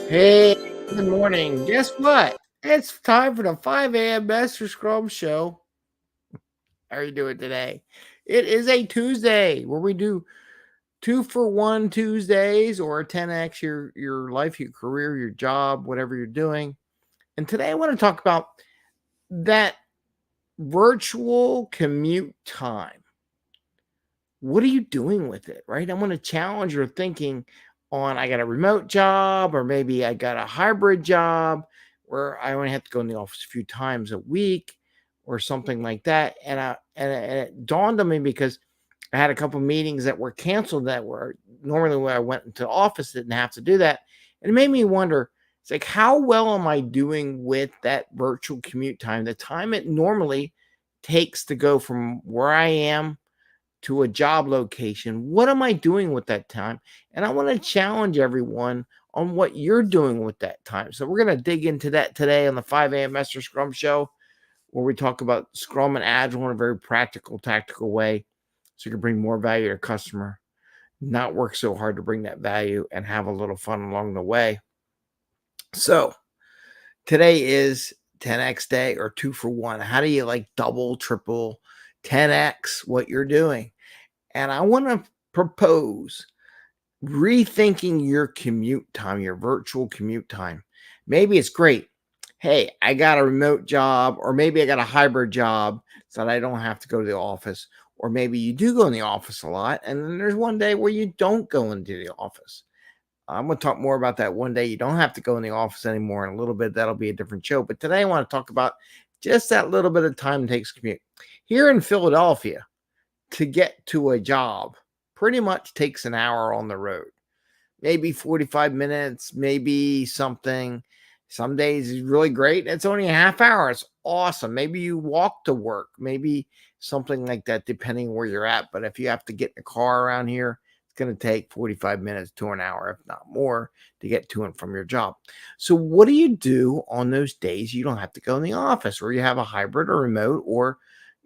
Hey, good morning. Guess what? It's time for the 5 a.m. Mester Scrum show. How are you doing today? It is a Tuesday where we do 2-for-1 Tuesdays or 10x your life, your career, your job, whatever you're doing. And today I want to talk about that virtual commute time. What are you doing with it, right? I'm going to challenge your thinking on I got a remote job or maybe I got a hybrid job where I only have to go in the office a few times a week or something like that. And it dawned on me because I had a couple meetings that were canceled that were normally when I went into the office didn't have to do that. And it made me wonder, it's like, how well am I doing with that virtual commute time? The time it normally takes to go from where I am to a job location. What am I doing with that time? And I want to challenge everyone on what you're doing with that time. So we're going to dig into that today on the 5 a.m. Mester Scrum show, where we talk about Scrum and Agile in a very practical, tactical way so you can bring more value to your customer, not work so hard to bring that value and have a little fun along the way. So today is 10x day or 2-for-1. How do you like double, triple, 10x what you're doing? And I want to propose rethinking your commute time, your virtual commute time. Maybe it's great. Hey, I got a remote job, or maybe I got a hybrid job so that I don't have to go to the office. Or maybe you do go in the office a lot, and then there's one day where you don't go into the office. I'm going to talk more about that one day. You don't have to go in the office anymore in a little bit. That'll be a different show. But today I want to talk about just that little bit of time it takes to commute. Here in Philadelphia, to get to a job pretty much takes an hour on the road, maybe 45 minutes, maybe something. Some days is really great. It's only a half hour. It's awesome. Maybe you walk to work, maybe something like that, depending where you're at. But if you have to get in a car around here, it's going to take 45 minutes to an hour, if not more, to get to and from your job. So what do you do on those days you don't have to go in the office, or you have a hybrid or remote, or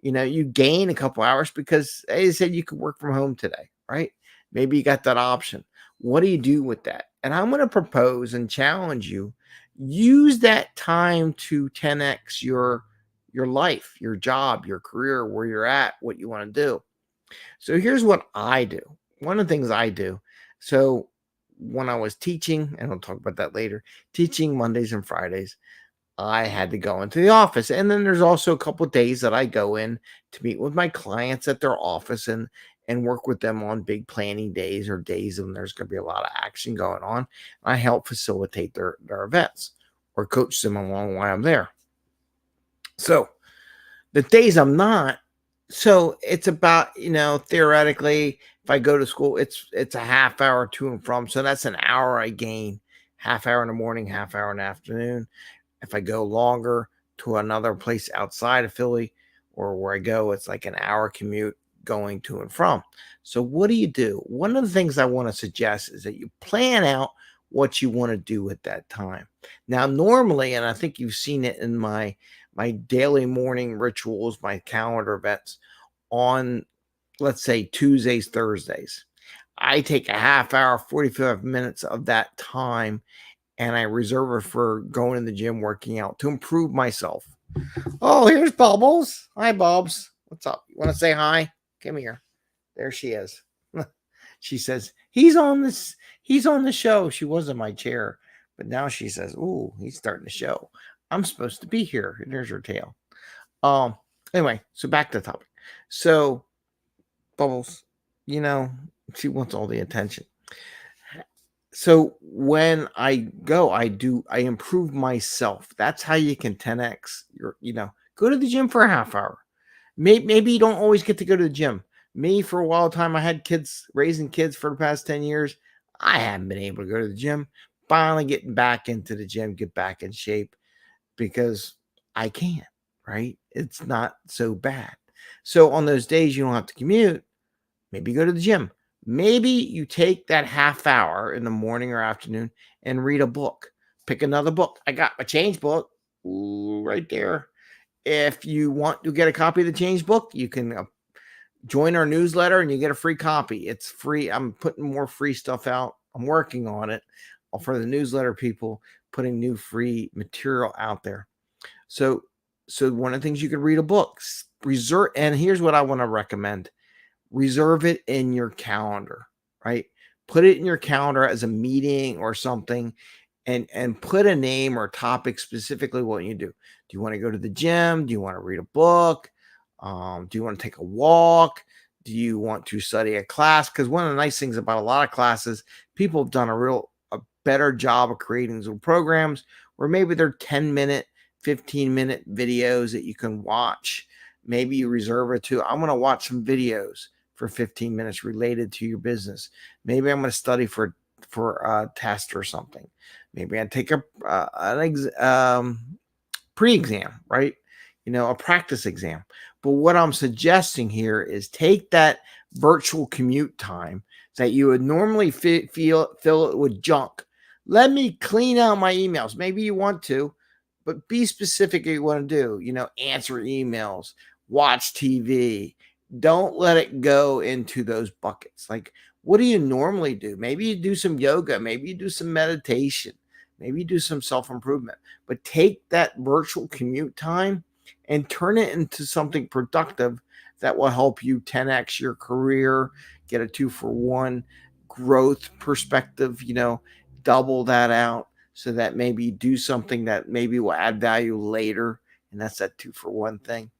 you gain a couple hours because as I said, you could work from home today, right? Maybe you got that option. What do you do with that? And I'm going to propose and challenge you. Use that time to 10x your life, your job, your career, where you're at, what you want to do. So here's what I do. One of the things I do. So when I was teaching, and I'll talk about that later, teaching Mondays and Fridays, I had to go into the office. And then there's also a couple of days that I go in to meet with my clients at their office and work with them on big planning days or days when there's going to be a lot of action going on. I help facilitate their events or coach them along while I'm there. So the days I'm not, so it's about, theoretically, if I go to school, it's a half hour to and from. So that's an hour I gain, half hour in the morning, half hour in the afternoon. If I go longer to another place outside of Philly or where I go, it's like an hour commute going to and from. So what do you do? One of the things I want to suggest is that you plan out what you want to do at that time. Now, normally, and I think you've seen it in my daily morning rituals, my calendar events on, let's say, Tuesdays, Thursdays, I take a half hour, 45 minutes of that time and I reserve it for going in the gym, working out to improve myself. Oh, here's Bubbles. Hi, Bubs. What's up? You want to say hi? Come here. There she is. She says, he's on the show. She was in my chair, but now she says, ooh, he's starting the show. I'm supposed to be here. And there's her tail. Anyway, so back to the topic. So, Bubbles, she wants all the attention. So when I go, I improve myself. That's how you can 10x go to the gym for a half hour. Maybe you don't always get to go to the gym. Me, for a while time, I had kids, raising kids for the past 10 years. I haven't been able to go to the gym. Finally getting back into the gym, get back in shape because I can, right? It's not so bad. So on those days you don't have to commute, maybe go to the gym. Maybe you take that half hour in the morning or afternoon and read a book. Pick another book. I got my change book right there. If you want to get a copy of the change book, you can join our newsletter and you get a free copy. It's free. I'm putting more free stuff out. I'm working on it for the newsletter people, putting new free material out there. So one of the things you can read a book, reserve, and here's what I want to recommend. Reserve it in your calendar, right? Put it in your calendar as a meeting or something, and put a name or topic specifically what you do. Do you want to go to the gym? Do you want to read a book? Do you want to take a walk? Do you want to study a class? Because one of the nice things about a lot of classes, people have done a better job of creating Zoom programs where maybe they're 10-minute, 15-minute videos that you can watch. Maybe you reserve it to, I'm going to watch some videos for 15 minutes related to your business. Maybe I'm going to study for a test or something. Maybe I take pre-exam, right? A practice exam. But what I'm suggesting here is take that virtual commute time that you would normally fill it with junk. Let me clean out my emails. Maybe you want to, but be specific what you want to do. Answer emails, watch TV. Don't let it go into those buckets. Like, what do you normally do? Maybe you do some yoga. Maybe you do some meditation. Maybe you do some self-improvement. But take that virtual commute time and turn it into something productive that will help you 10x your career, get a 2-for-1 growth perspective, double that out so that maybe you do something that maybe will add value later. And that's that 2-for-1 thing.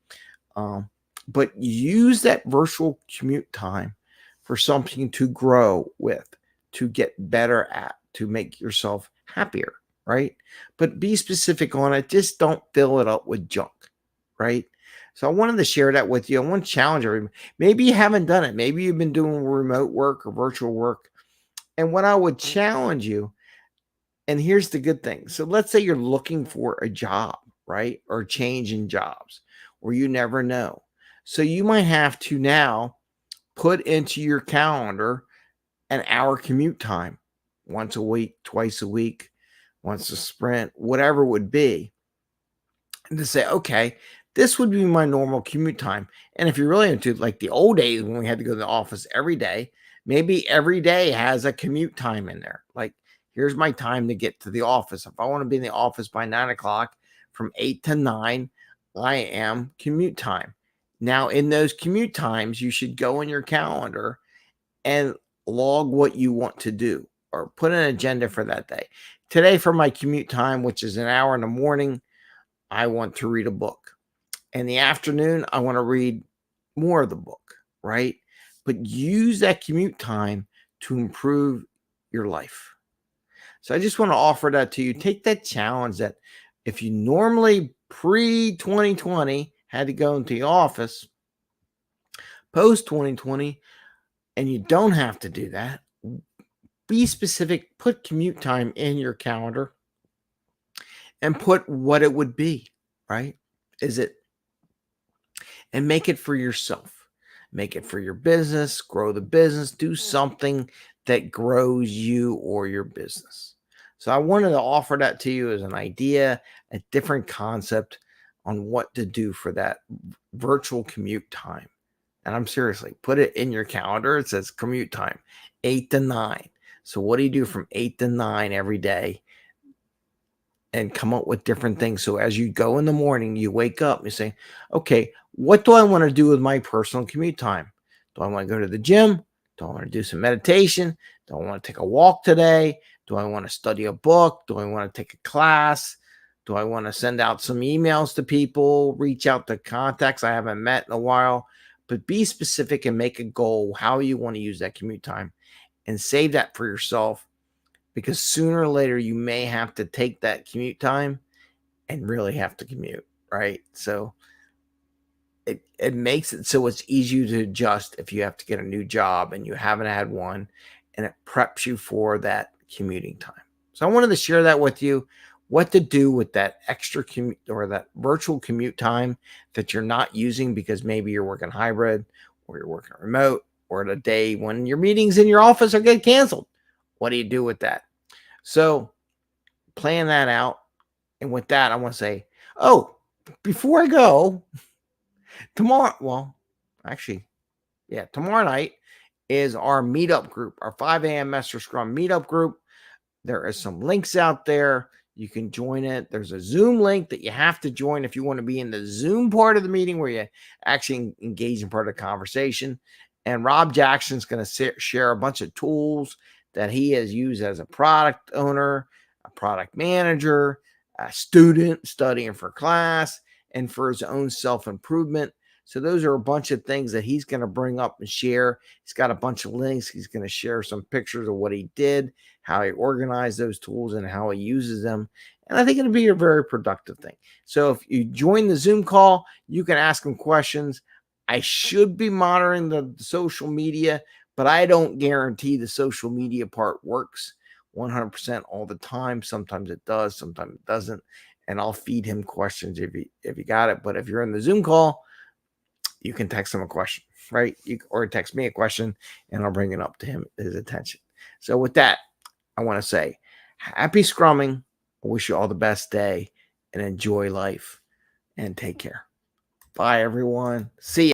But use that virtual commute time for something to grow with, to get better at, to make yourself happier, right? But be specific on it. Just don't fill it up with junk, right? So I wanted to share that with you. I want to challenge everyone. Maybe you haven't done it. Maybe you've been doing remote work or virtual work. And what I would challenge you, and here's the good thing. So let's say you're looking for a job, right? Or change in jobs, or you never know. So you might have to now put into your calendar an hour commute time once a week, twice a week, once a sprint, whatever it would be. And to say, okay, this would be my normal commute time. And if you're really into like the old days when we had to go to the office every day, maybe every day has a commute time in there. Like, here's my time to get to the office. If I want to be in the office by 9 o'clock, from 8 to 9, I am commute time. Now, in those commute times, you should go in your calendar and log what you want to do or put an agenda for that day. Today, for my commute time, which is an hour in the morning, I want to read a book. In the afternoon, I want to read more of the book, right? But use that commute time to improve your life. So I just want to offer that to you. Take that challenge that if you normally pre-2020 had to go into the office, post-2020, and you don't have to do that, be specific, put commute time in your calendar and put what it would be, right? And make it for yourself. Make it for your business, grow the business, do something that grows you or your business. So I wanted to offer that to you as an idea, a different concept on what to do for that virtual commute time. And I'm seriously, put it in your calendar. It says commute time, 8 to 9. So what do you do from 8 to 9 every day? And come up with different things. So as you go in the morning, you wake up and you say, okay, what do I want to do with my personal commute time? Do I want to go to the gym? Do I want to do some meditation? Do I want to take a walk today? Do I want to study a book? Do I want to take a class? Do I want to send out some emails to people, reach out to contacts I haven't met in a while? But be specific and make a goal how you want to use that commute time and save that for yourself, because sooner or later you may have to take that commute time and really have to commute, right? So it makes it so it's easier to adjust if you have to get a new job and you haven't had one, and it preps you for that commuting time. So I wanted to share that with you, what to do with that extra commute or that virtual commute time that you're not using because maybe you're working hybrid or you're working remote, or the day when your meetings in your office are getting canceled. What do you do with that? So plan that out. And with that, I want to say, oh, before I go, tomorrow night is our meetup group, our 5 a.m. Mester Scrum meetup group. There are some links out there. You can join it. There's a Zoom link that you have to join if you want to be in the Zoom part of the meeting where you actually engage in part of the conversation. And Rob Jackson's going to share a bunch of tools that he has used as a product owner, a product manager, a student studying for class, and for his own self-improvement. So those are a bunch of things that he's going to bring up and share. He's got a bunch of links. He's going to share some pictures of what he did, how he organized those tools, and how he uses them. And I think it'll be a very productive thing. So if you join the Zoom call, you can ask him questions. I should be monitoring the social media, but I don't guarantee the social media part works 100% all the time. Sometimes it does, sometimes it doesn't. And I'll feed him questions if you got it. But if you're in the Zoom call, you can text him a question, right? Or text me a question, and I'll bring it up to his attention. So with that, I want to say happy scrumming. I wish you all the best day and enjoy life and take care. Bye, everyone. See ya.